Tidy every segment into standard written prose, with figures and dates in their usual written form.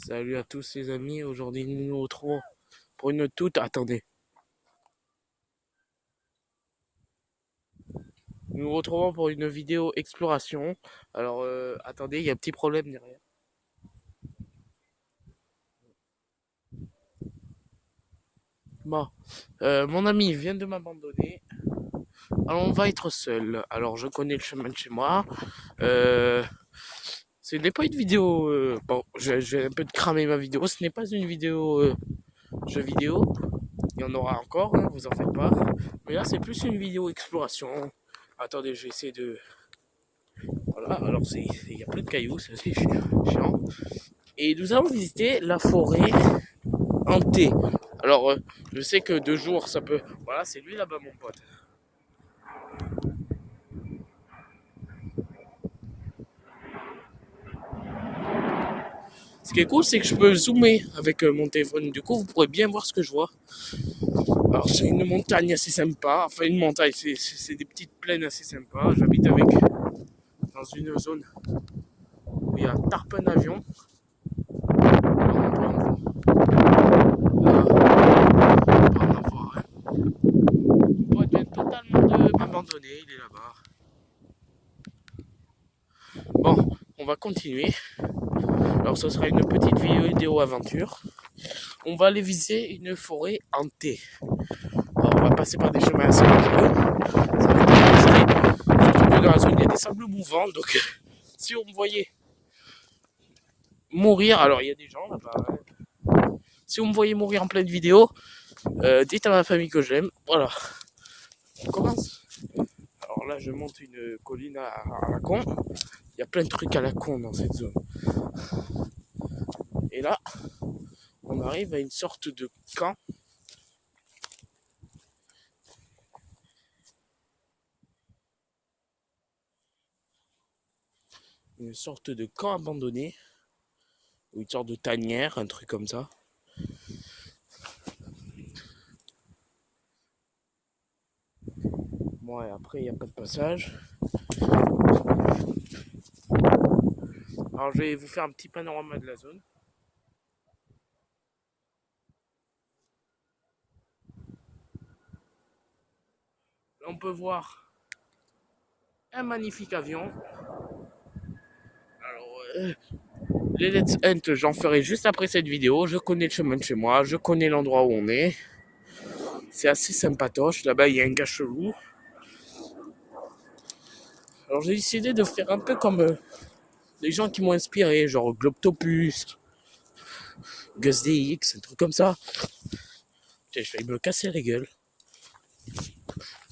Salut à tous les amis, aujourd'hui nous nous retrouvons pour une toute... Attendez. Nous nous retrouvons pour une vidéo exploration. Alors, attendez, il y a un petit problème derrière. Bon, mon ami vient de m'abandonner. Alors, on va être seul. Alors, je connais le chemin de chez moi. Ce n'est pas une vidéo... bon, j'ai un peu de cramer ma vidéo. Ce n'est pas une vidéo jeu vidéo. Il y en aura encore, hein, vous en faites pas. Mais là, c'est plus une vidéo exploration. Attendez, je vais essayer de... Voilà, alors il y a plein de cailloux, c'est assez chiant. Et nous allons visiter la forêt hantée. Alors, je sais que 2 jours, ça peut... Voilà, c'est lui là-bas, mon pote. Ce qui est cool, c'est que je peux zoomer avec mon téléphone. Du coup, vous pourrez bien voir ce que je vois. Alors, c'est une montagne assez sympa. Enfin, une montagne, c'est des petites plaines assez sympas. J'habite dans une zone où il y a tarpin d'avion. Mon pote vient totalement de m'abandonner, il est là-bas. Bon, on va continuer. Alors, ce sera une petite vidéo aventure. On va aller visiter une forêt hantée. Alors, on va passer par des chemins assez dangereux. Ça va être risqué. Surtout que dans la zone, il y a des sables mouvants. Donc, si on me voyait mourir, alors il y a des gens là-bas. Hein. Si vous me voyez mourir en pleine vidéo, dites à ma famille que j'aime. Voilà. On commence. Alors là, je monte une colline à la con. Il y a plein de trucs à la con dans cette zone. Et là, on arrive à une sorte de camp. Une sorte de camp abandonné. Ou une sorte de tanière, un truc comme ça. Bon, et après, il n'y a pas de passage. Alors, je vais vous faire un petit panorama de la zone. Là, on peut voir un magnifique avion. Alors, les Let's Hunt, j'en ferai juste après cette vidéo. Je connais le chemin de chez moi, je connais l'endroit où on est. C'est assez sympatoche. Là-bas, il y a un gars chelou. Alors, j'ai décidé de faire un peu comme les gens qui m'ont inspiré, genre Globtopus, Gus DX, un truc comme ça. Tiens, je vais me casser la gueule.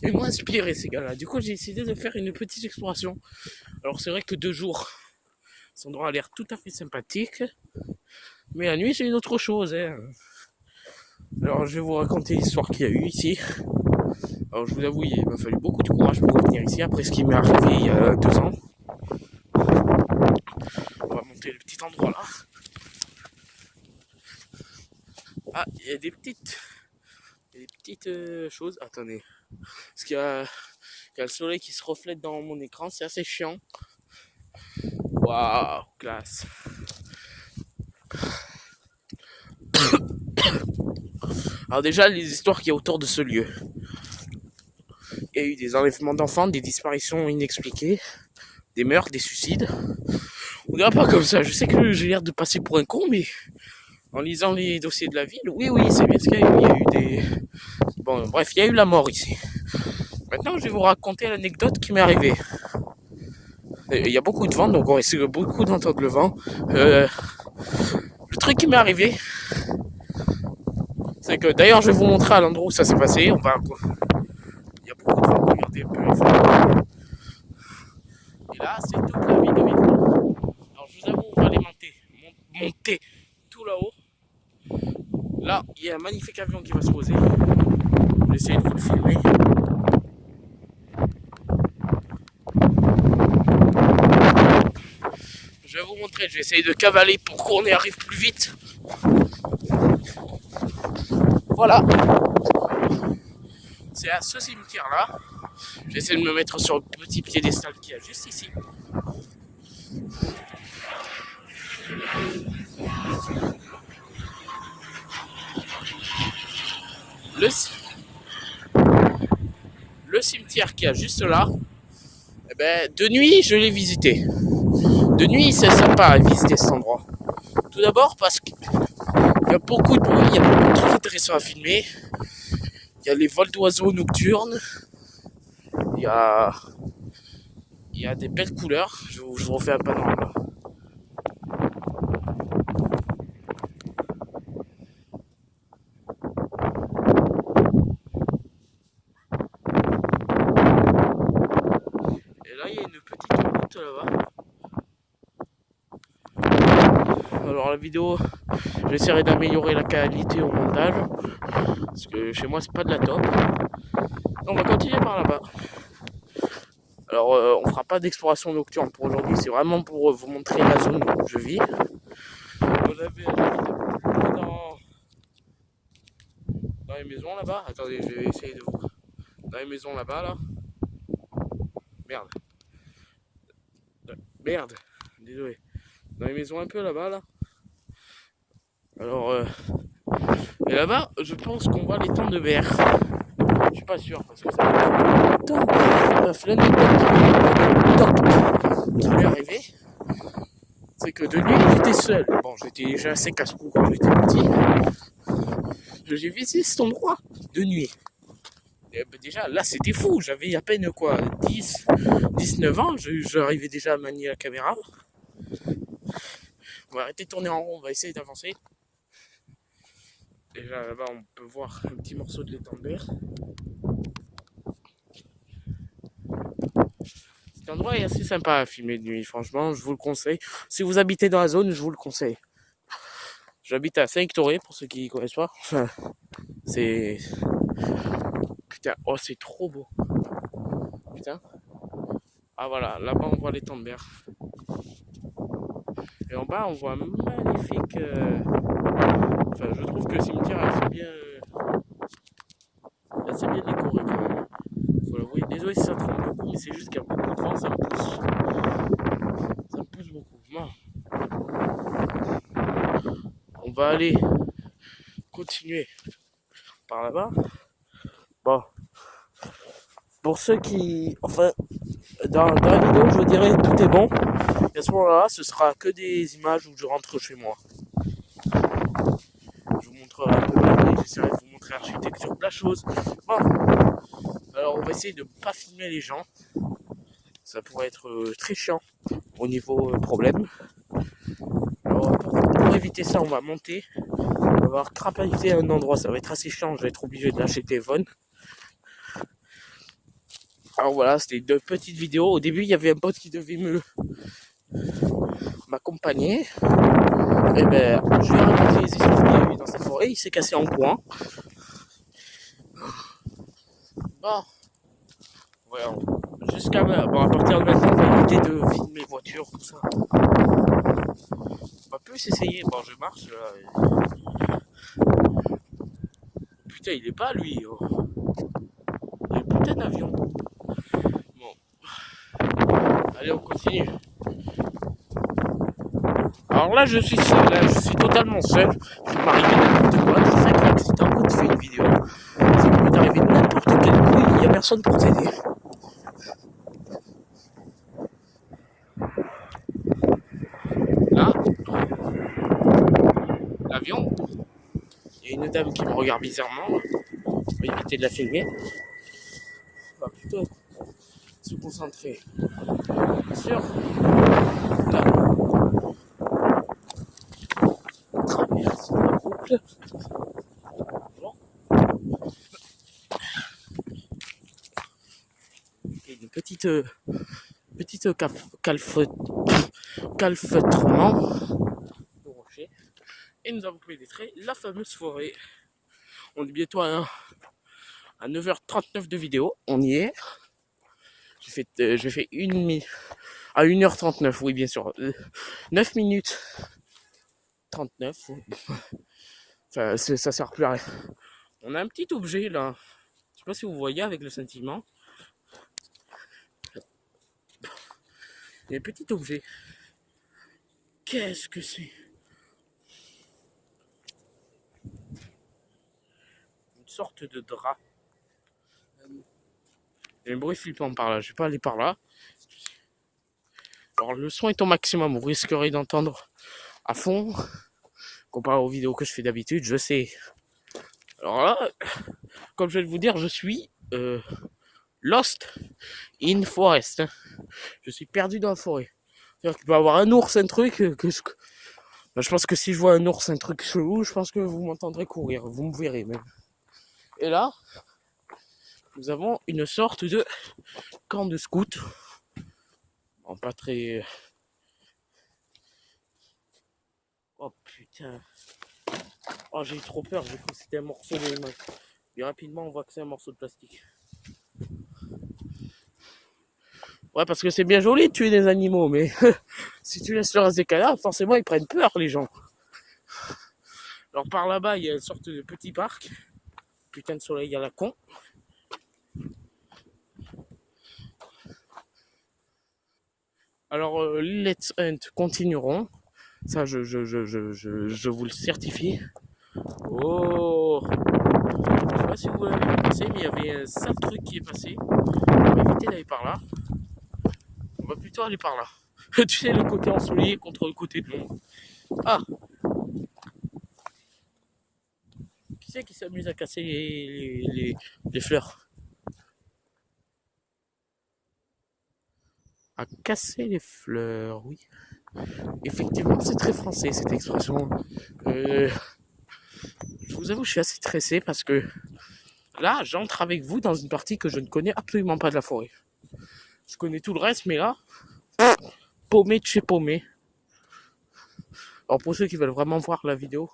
Ils m'ont inspiré, ces gars-là. Du coup, j'ai décidé de faire une petite exploration. Alors, c'est vrai que 2 jours, cet endroit a l'air tout à fait sympathique. Mais la nuit, c'est une autre chose. Hein. Alors, je vais vous raconter l'histoire qu'il y a eu ici. Alors, je vous avoue, il m'a fallu beaucoup de courage pour venir ici, après ce qui m'est arrivé il y a 2 ans. On va monter le petit endroit là. Ah, il y a des petites choses. Attendez. Parce qu'il y a le soleil qui se reflète dans mon écran, c'est assez chiant. Waouh, classe. Alors déjà, les histoires qu'il y a autour de ce lieu. Il y a eu des enlèvements d'enfants, des disparitions inexpliquées, des meurtres, des suicides. On dirait pas comme ça. Je sais que j'ai l'air de passer pour un con, mais en lisant les dossiers de la ville, oui, c'est bien ce qu'il y a eu. Il y a eu des... Bon, bref, il y a eu la mort ici. Maintenant, je vais vous raconter l'anecdote qui m'est arrivée. Il y a beaucoup de vent, donc on risque beaucoup d'entendre le vent. Le truc qui m'est arrivé, c'est que d'ailleurs, je vais vous montrer à l'endroit où ça s'est passé. Il y a beaucoup de vent, regardez un peu les fenêtres. Et là, c'est toute la ville de métro. Alors, je vous avoue, on va aller monter tout là-haut. Là, il y a un magnifique avion qui va se poser. Je vais essayer de vous le filmer. Je vais vous montrer, je vais essayer de cavaler pour qu'on y arrive plus vite. Voilà. C'est à ce cimetière-là. J'essaie de me mettre sur le petit piédestal qu'il y a juste ici. le cimetière qu'il y a juste là, eh ben, de nuit, je l'ai visité. De nuit, c'est sympa à visiter cet endroit. Tout d'abord parce qu'il y a beaucoup de bruit, il y a beaucoup de trucs intéressants à filmer. Il y a les vols d'oiseaux nocturnes. Il y a, il y a des belles couleurs. Je vous refais un panorama. Et là, il y a une petite route là-bas. Alors la vidéo, j'essaierai d'améliorer la qualité au montage. Parce que chez moi, c'est pas de la top. On va continuer par là-bas. Alors, on fera pas d'exploration nocturne pour aujourd'hui. C'est vraiment pour vous montrer la zone où je vis. Vous avez dans les maisons là-bas. Attendez, je vais essayer de vous. Dans les maisons là-bas, là. Merde. Merde. Désolé. Dans les maisons un peu là-bas, là. Alors, et là-bas, je pense qu'on voit les temps de verre. Je suis pas sûr parce que ça fait longtemps. Bref, l'anecdote qui m'est arrivée, c'est que de nuit, j'étais seul. Bon, j'étais déjà assez casse-cou quand j'étais petit. J'ai visité cet endroit de nuit. Et ben déjà, là, c'était fou. J'avais à peine quoi, 19 ans. J'arrivais déjà à manier la caméra. On va arrêter de tourner en rond. On va essayer d'avancer. Déjà, là-bas, on peut voir un petit morceau de l'étang de verre. Cet endroit est assez sympa à filmer de nuit. Franchement, je vous le conseille. Si vous habitez dans la zone, je vous le conseille. J'habite à Saint-Victoré, pour ceux qui ne connaissent pas. Enfin, c'est... Putain, oh, c'est trop beau. Putain. Ah voilà, là-bas, on voit l'étang de verre. Et en bas, on voit un magnifique... Enfin, je trouve que le cimetière est assez bien décoré quand même. Faut l'avouer. Désolé si ça tremble beaucoup, mais c'est juste qu'il y a beaucoup de vent, ça me pousse. Ça me pousse beaucoup. Bon. On va aller continuer par là-bas. Bon. Pour ceux qui... Enfin, dans la vidéo, je vous dirais tout est bon. Et à ce moment-là, ce sera que des images où je rentre chez moi. Je vous montrerai un peu ma vie, j'essaierai de vous montrer l'architecture, plein de choses. Bon. Alors, on va essayer de ne pas filmer les gens. Ça pourrait être très chiant au niveau problème. Alors, pour éviter ça, on va monter. On va avoir crapahuté à un endroit. Ça va être assez chiant. Je vais être obligé de lâcher le téléphone. Alors voilà, c'était deux petites vidéos. Au début, il y avait un pote qui devait m'accompagner. Et ben, je lui ai raconté les histoires qu'il y a eu dans cette forêt. Il s'est cassé en courant. Bon, voilà. Bon, à partir de maintenant, on va éviter de filmer les voitures, tout ça. On va plus essayer. Bon, je marche là. Putain, il est pas lui. Oh. Il y a un putain d'avion. Bon. Allez, on continue. Alors là, je suis seul, là, je suis totalement seul. Il peut m'arriver n'importe quoi. C'est ça qui est excitant quand tu fais une vidéo. Ça peut t'arriver n'importe quel coup, il n'y a personne pour t'aider. Là, l'avion, il y a une dame qui me regarde bizarrement. On va éviter de la filmer. On va plutôt se concentrer sur la traverse de la boucle. Bon. Et une petite calfeutrement de rocher. Et nous avons pénétré la fameuse forêt. On est bientôt à 9h39 de vidéo. On y est. J'ai fait à 1h39, oui, bien sûr. 9 minutes 39. Enfin, ça sert plus à rien. On a un petit objet là. Je sais pas si vous voyez avec le sentiment. Il y a un petit objet. Qu'est-ce que c'est? Une sorte de drap. Il y a un bruit flippant par là, je vais pas aller par là. Alors le son est au maximum, vous risquerez d'entendre à fond, comparé aux vidéos que je fais d'habitude, je sais. Alors là, comme je vais vous dire, je suis lost in forest. Je suis perdu dans la forêt. C'est-à-dire qu'il peut y avoir un ours, un truc, je pense que si je vois un ours, un truc chelou, je pense que vous m'entendrez courir, vous me verrez même. Et là, nous avons une sorte de camp de scout. Bon, pas très... Oh putain. Oh, j'ai eu trop peur, j'ai cru que c'était un morceau de... Et rapidement, on voit que c'est un morceau de plastique. Ouais, parce que c'est bien joli de tuer des animaux, mais si tu laisses le reste des cadavres, forcément, ils prennent peur, les gens. Alors, par là-bas, il y a une sorte de petit parc. Putain de soleil à la con. Alors, Let's Hunt continueront. Ça, je vous le certifie. Oh! Je sais pas si vous l'avez vu passer, mais il y avait un sale truc qui est passé. On va éviter d'aller par là. On va plutôt aller par là. Tu sais, le côté ensoleillé contre le côté de l'ombre. Ah! Qui c'est qui s'amuse à casser les fleurs? À casser les fleurs, oui. Effectivement, c'est très français cette expression. Je vous avoue, je suis assez stressé parce que là, j'entre avec vous dans une partie que je ne connais absolument pas de la forêt. Je connais tout le reste, mais là, paumé de chez paumé. Alors pour ceux qui veulent vraiment voir la vidéo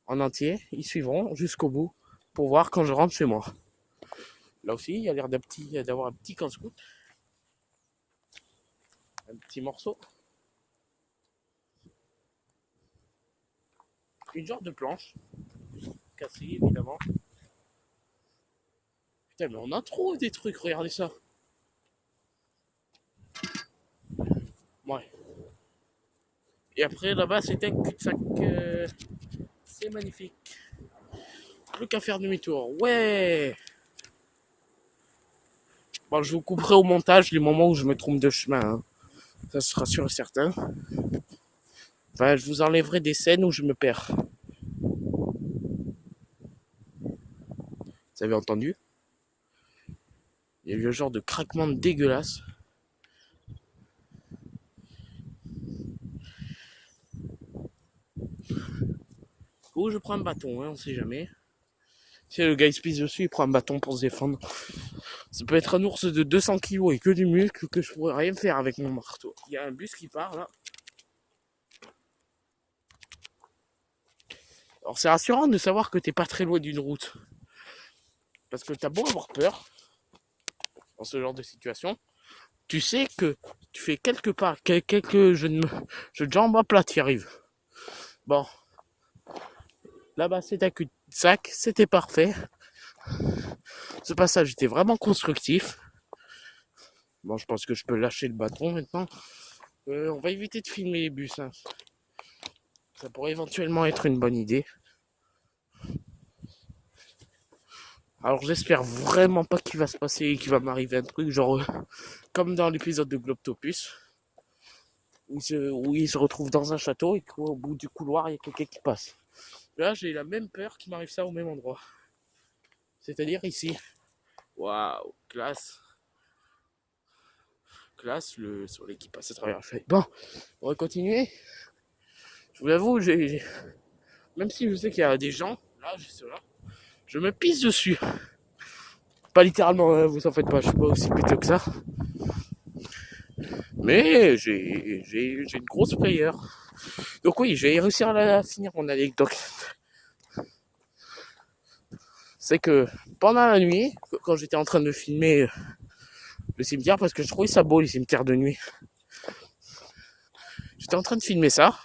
en entier, ils suivront jusqu'au bout pour voir quand je rentre chez moi. Là aussi, il y a l'air d'avoir un petit camp scout. Un petit morceau. Une genre de planche. Cassée, évidemment. Putain, mais on a trop des trucs, regardez ça. Ouais. Et après, là-bas, c'était un cul-de-sac. C'est magnifique. Plus qu'à faire demi-tour. Ouais. Bon, je vous couperai au montage les moments où je me trompe de chemin. Hein. Ça sera sûr et certain. Enfin, je vous enlèverai des scènes où je me perds. Vous avez entendu? Il y a eu un genre de craquement dégueulasse. Ou je prends un bâton, hein, on sait jamais. Si le gars il se pisse dessus, il prend un bâton pour se défendre. Ça peut être un ours de 200 kilos et que du muscle que je pourrais rien faire avec mon marteau. Il y a un bus qui part là. Alors c'est rassurant de savoir que t'es pas très loin d'une route. Parce que t'as beau avoir peur dans ce genre de situation, tu sais que tu fais quelques pas, quelques jeux de jambes à plat, tu y arrives. Bon. Là-bas c'est un cul-de-sac, c'était parfait. Ce passage était vraiment constructif. Bon, je pense que je peux lâcher le bâton maintenant. On va éviter de filmer les bus. Hein. Ça pourrait éventuellement être une bonne idée. Alors j'espère vraiment pas qu'il va se passer, qu'il va m'arriver un truc genre comme dans l'épisode de Globtopus où il se retrouve dans un château et qu'au bout du couloir il y a quelqu'un qui passe. Là j'ai la même peur qu'il m'arrive ça au même endroit. C'est-à-dire ici. Waouh, classe. Classe le soleil qui passe à travers le feuille. Bon, on va continuer. Je vous l'avoue, même si je sais qu'il y a des gens, là, juste là, je me pisse dessus. Pas littéralement, hein, vous en faites pas, je suis pas aussi pété que ça. Mais j'ai une grosse frayeur. Donc oui, j'ai réussi à finir mon anecdote. C'est que pendant la nuit, quand j'étais en train de filmer le cimetière, parce que je trouvais ça beau les cimetières de nuit, j'étais en train de filmer ça.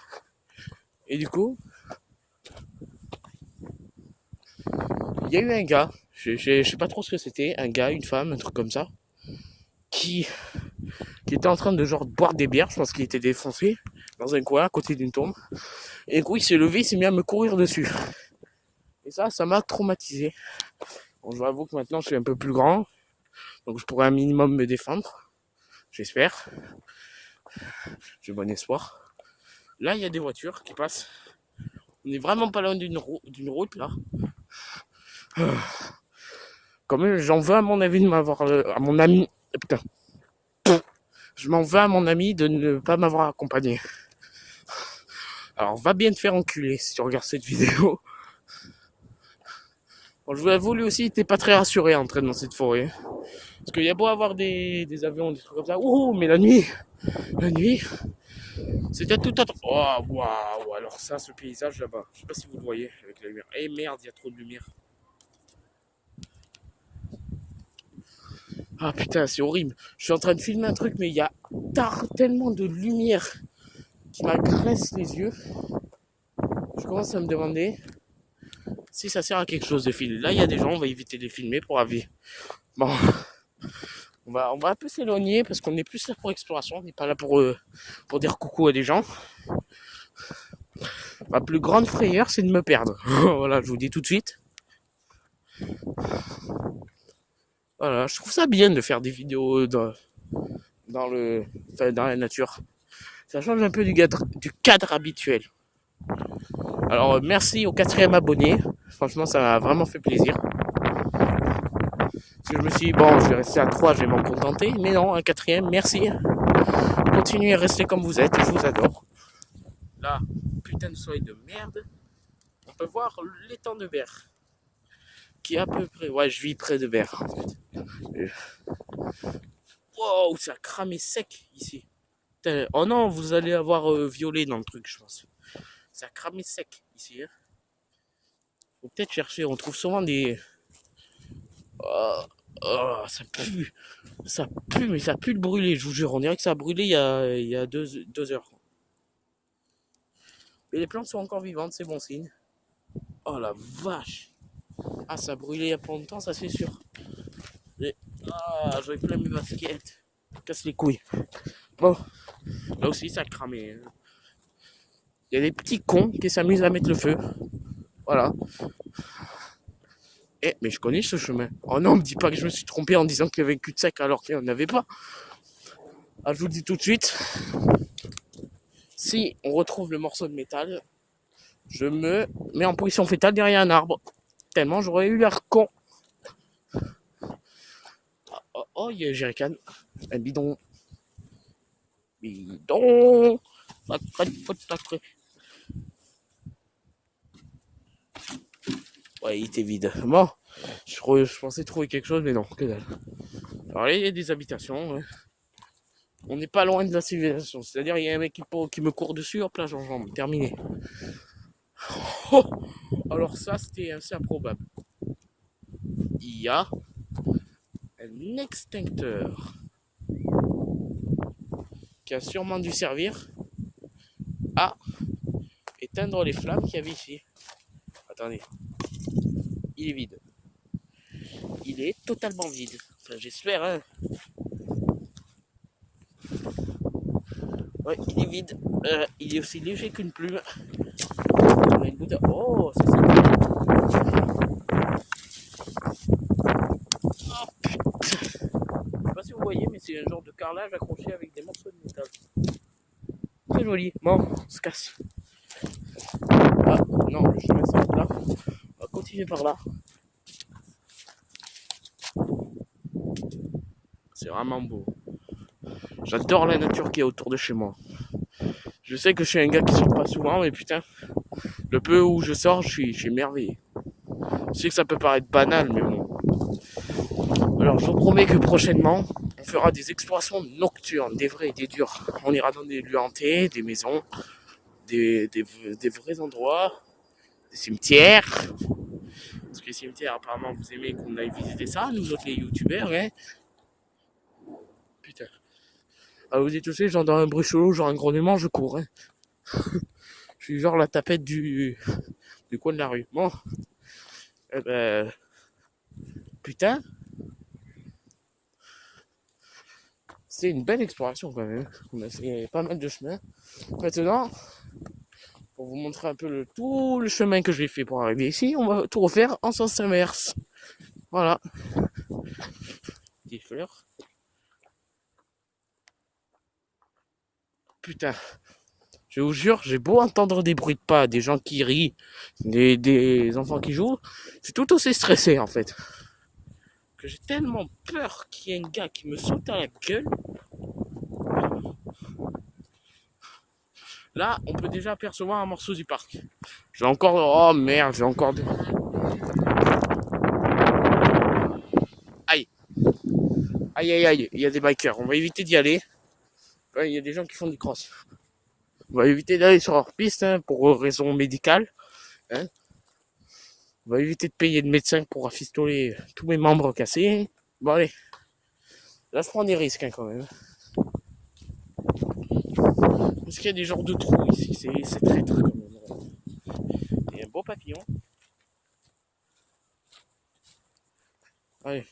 Et du coup, il y a eu un gars, je sais pas trop ce que c'était, un gars, une femme, un truc comme ça, qui était en train de genre boire des bières, je pense qu'il était défoncé, dans un coin à côté d'une tombe. Et du coup, il s'est levé, il s'est mis à me courir dessus. Et ça m'a traumatisé. Bon, je vous avoue que maintenant je suis un peu plus grand, donc je pourrais un minimum me défendre. J'espère. J'ai bon espoir. Là, il y a des voitures qui passent. On est vraiment pas loin d'une route là. Quand même, j'en veux à mon avis de m'avoir. À mon ami. Putain. Je m'en veux à mon ami de ne pas m'avoir accompagné. Alors, va bien te faire enculer si tu regardes cette vidéo. Bon, je vous avoue, lui aussi, il était pas très rassuré en train dans cette forêt. Parce qu'il y a beau avoir des avions, des trucs comme ça. Ouh, mais la nuit, c'était tout autre. Oh, waouh, alors ça, ce paysage là-bas. Je sais pas si vous le voyez avec la lumière. Eh merde, il y a trop de lumière. Ah putain, c'est horrible. Je suis en train de filmer un truc, mais il y a tellement de lumière qui m'agresse les yeux. Je commence à me demander si ça sert à quelque chose de filmer. Là, il y a des gens, on va éviter de les filmer pour avis. Bon, on va un peu s'éloigner parce qu'on est plus là pour exploration. On n'est pas là pour dire coucou à des gens. Ma plus grande frayeur, c'est de me perdre. Voilà, je vous dis tout de suite. Voilà, je trouve ça bien de faire des vidéos dans la nature. Ça change un peu du cadre habituel. Alors, merci au 4e abonné. Franchement, ça m'a vraiment fait plaisir. Parce que je me suis dit, bon, je vais rester à 3, je vais m'en contenter. Mais non, un 4e, merci. Continuez à rester comme vous êtes, je vous adore. Là, putain de soleil de merde. On peut voir l'étang de Berre. Qui est à peu près... Ouais, je vis près de Berre, en fait. Wow, ça a cramé sec, ici. Putain, oh non, vous allez avoir violet dans le truc, je pense. Ça a cramé sec, ici. Hein. Faut peut-être chercher, on trouve souvent des... Oh, ça pue. Ça pue, mais ça pue le brûlé, je vous jure. On dirait que ça a brûlé il y a 2 heures. Mais les plantes sont encore vivantes, c'est bon signe. Oh la vache. Ah, ça a brûlé il y a pas longtemps, ça c'est sûr. Ah, j'avais plein mes baskets. Casse les couilles. Bon, là aussi ça a cramé. Il y a des petits cons qui s'amusent à mettre le feu. Voilà. Eh, mais je connais ce chemin. Oh non, me dis pas que je me suis trompé en disant qu'il y avait un cul-de-sac alors qu'il n'y en avait pas. Ah, je vous le dis tout de suite. Si on retrouve le morceau de métal, je me mets en position fétale derrière un arbre. Tellement j'aurais eu l'air con. Oh, il y a un jerrycan. Un bidon. Bidon. Sacré. Ouais, il était vide. Bon, je pensais trouver quelque chose, mais non, que dalle. Alors là, il y a des habitations. Ouais. On n'est pas loin de la civilisation. C'est-à-dire, il y a un mec qui me court dessus, hop là, j'en jambes. Terminé. Oh, alors ça, c'était assez improbable. Il y a un extincteur qui a sûrement dû servir à éteindre les flammes qu'il y avait ici. Attendez. Il est vide. Il est totalement vide. Enfin, j'espère, hein. Ouais, il est vide. Il est aussi léger qu'une plume. On a une goutte. Oh, ça c'est bien. Oh putain. Je sais pas si vous voyez, mais c'est un genre de carrelage accroché avec des morceaux de métal. Très joli. Bon, on se casse. Ah, non, le chemin s'arrête là. On va continuer par là. C'est vraiment beau. J'adore la nature qui est autour de chez moi. Je sais que je suis un gars qui sort pas souvent, mais putain, le peu où je sors, je suis émerveillé. Je sais que ça peut paraître banal, mais bon. Alors, je vous promets que prochainement, on fera des explorations nocturnes, des vrais et des durs. On ira dans des lieux hantés, des maisons, des vrais endroits, des cimetières. Parce que les cimetières, apparemment, vous aimez qu'on aille visiter ça, nous autres les youtubeurs, hein. Putain. Ah, vous êtes touché, genre dans un bruit chelou, genre un grognement, je cours, hein. Je suis genre la tapette du coin de la rue. Bon. Eh ben. Putain. C'est une belle exploration quand même. On a fait pas mal de chemin. Maintenant, pour vous montrer un peu tout le chemin que j'ai fait pour arriver ici. On va tout refaire en sens inverse. Voilà. Des fleurs. Putain. Je vous jure, j'ai beau entendre des bruits de pas, des gens qui rient, des enfants qui jouent, je suis tout aussi stressé en fait. Que j'ai tellement peur qu'il y ait un gars qui me saute à la gueule. Là, on peut déjà apercevoir un morceau du parc. J'ai encore... Oh merde, j'ai encore... Aïe. Aïe, aïe, aïe. Il y a des bikers. On va éviter d'y aller. Enfin, il y a des gens qui font du cross. On va éviter d'aller sur leur piste pour raison médicale. Hein. On va éviter de payer de médecin pour rafistoler tous mes membres cassés. Bon, allez. Là, je prends des risques quand même. Parce qu'il y a des genres de trous ici. C'est traître quand même. Il y a un beau papillon. Allez.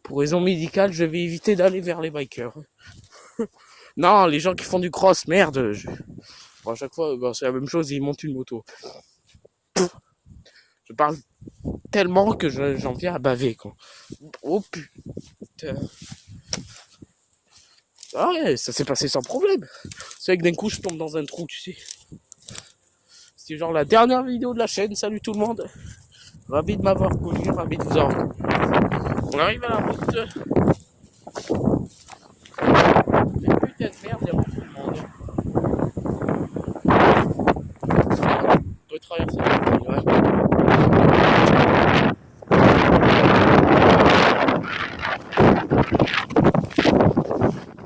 Pour raison médicale, je vais éviter d'aller vers les bikers. Non, les gens qui font du cross, merde. Bon, à chaque fois, c'est la même chose, ils montent une moto. Je parle tellement que j'en viens à baver, quoi. Oh putain. Ah ouais, ça s'est passé sans problème. C'est vrai que d'un coup, je tombe dans un trou, tu sais. C'est genre la dernière vidéo de la chaîne. Salut tout le monde. Ravi de m'avoir connu, ravi de vous avoir connu. On arrive à la route. Mais putain de merde, il y a beaucoup de monde. On peut traverser la ville, ouais.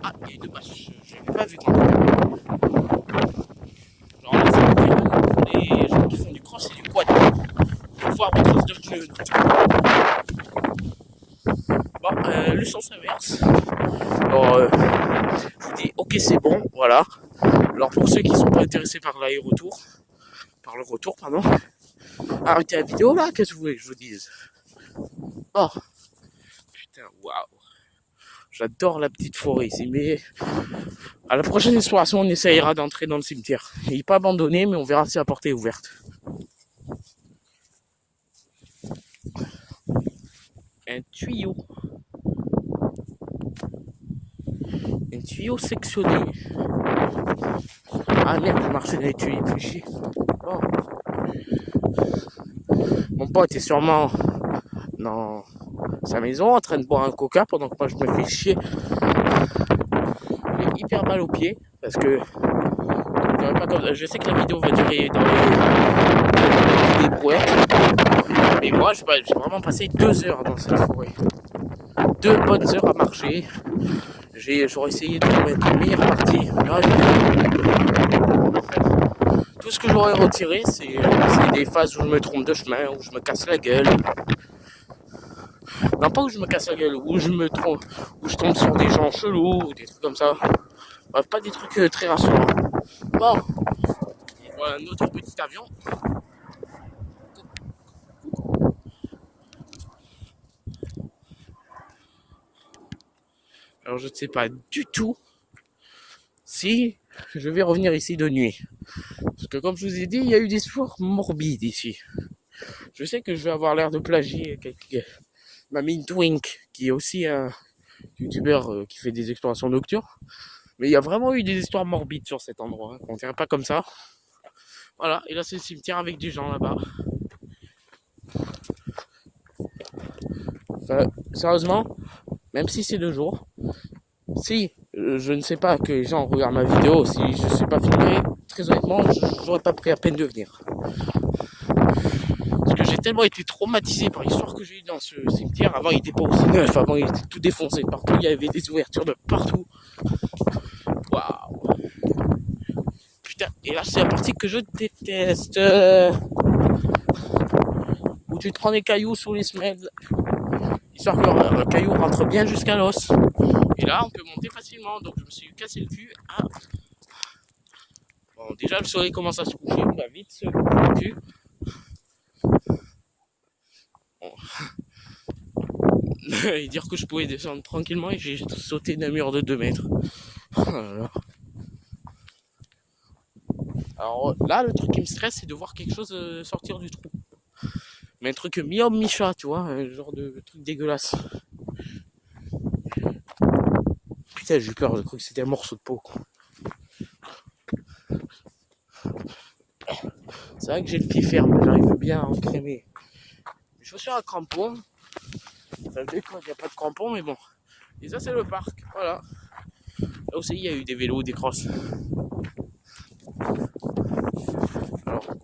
Ah, il y a une vache. Je l'ai pas vu quand même. Genre là, c'est pour les gens qui font du cross et du quad. Pour voir autre chose de jeu. Bon, le sens inverse. Alors, je vous dis, ok, c'est bon, voilà. Alors, pour ceux qui ne sont pas intéressés par l'aller-retour, par le retour, pardon, arrêtez la vidéo là, qu'est-ce que vous voulez que je vous dise? Oh, putain, waouh. J'adore la petite forêt ici, mais à la prochaine exploration, on essayera d'entrer dans le cimetière. Il n'est pas abandonné, mais on verra si la porte est ouverte. Un tuyau. Un tuyau sectionné. Ah merde, j'ai marché dans les tuyaux, il fait chier. Oh. Mon pote est sûrement dans sa maison en train de boire un coca pendant que moi je me fais chier. J'ai hyper mal aux pieds parce que je sais que la vidéo va durer dans les brouettes. Mais moi j'ai vraiment passé 2 heures dans cette forêt. 2 bonnes heures à marcher. J'aurais essayé de mettre une meilleure partie. Tout ce que j'aurais retiré, c'est des phases où je me trompe de chemin, où je me casse la gueule. Non, pas où je me casse la gueule, où je me trompe, où je tombe sur des gens chelous, ou des trucs comme ça. Bref, pas des trucs très rassurants. Bon, voilà un autre petit avion. Alors je ne sais pas du tout si je vais revenir ici de nuit. Parce que comme je vous ai dit, il y a eu des histoires morbides ici. Je sais que je vais avoir l'air de plagier ma mine Twink, qui est aussi un youtubeur qui fait des explorations nocturnes. Mais il y a vraiment eu des histoires morbides sur cet endroit. On dirait pas comme ça. Voilà, et là c'est le cimetière avec des gens là-bas. Enfin, sérieusement, même si c'est 2 jours, si je ne sais pas que les gens regardent ma vidéo, si je ne suis pas filmé, très honnêtement, j'aurais pas pris la peine de venir. Parce que j'ai tellement été traumatisé par l'histoire que j'ai eue dans ce cimetière. Avant, il était pas aussi neuf, avant, il était tout défoncé de partout, il y avait des ouvertures de partout. Waouh! Putain, et là, c'est la partie que je déteste. Où tu te prends des cailloux sous les semelles. Histoire que le caillou rentre bien jusqu'à l'os. Et là, on peut monter facilement. Donc, je me suis cassé le cul. Ah. Bon, déjà, le soleil commence à se coucher. On va vite se coucher le cul. Bon. Et dire que je pouvais descendre tranquillement et j'ai sauté d'un mur de 2 mètres. Oh là là. Alors là, le truc qui me stresse, c'est de voir quelque chose sortir du trou. Mais un truc mi-homme, mi-chat, tu vois, un genre de truc dégueulasse. Putain, j'ai eu peur, j'ai cru que c'était un morceau de peau, quoi. C'est vrai que j'ai le pied ferme, j'arrive bien à encrémer. Les chaussures à crampons. Ça me déconne, il n'y a pas de crampons, mais bon. Et ça, c'est le parc, voilà. Là aussi, il y a eu des vélos, des crosses. Alors,